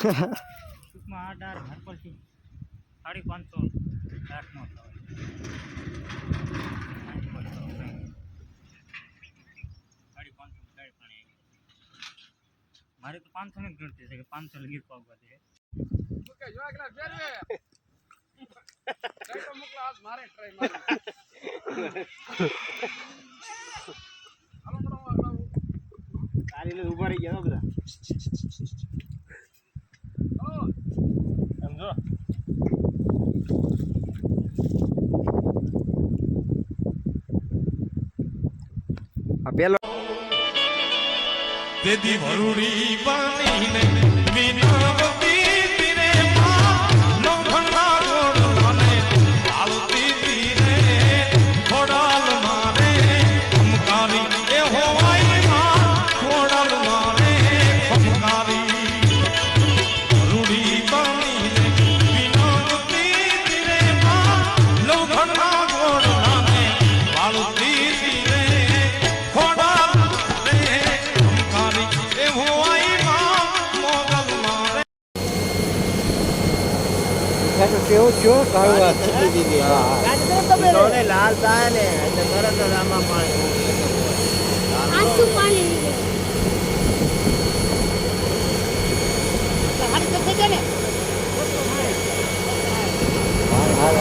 ટૂંકમાં આ ડાર ઘર પરથી 550 લાખ નો થવાય મારે તો 500 ની ગણતરી છે કે 500 લગી પાવવા દે ઓકે જો આગલા ફેરવે કઈ તો મોકલા આજ મારે ટ્રાય મારે હાલો બરો તારી લે ઉભા રહી ગયા બધા ઓ સમજો આ પેલો તેદી વરુડી પાણીને મીનાવતી તીરે માં લોખંડા ગોળ મને આલતી તીરે ખોડાલ મારે અમકારી એ હોવાય માં ખોડાલ મારે અમકારી વરુડી પાણીને મીનાવતી તીરે માં લોખંડા ગોળ મને આલતી તીરે કેવું છો કાળું વાત ને લાલ થાય ને એટલે તરત જ આમાં પાણી આસુ પાણી હાથ તો થઈ જાય ને હાલ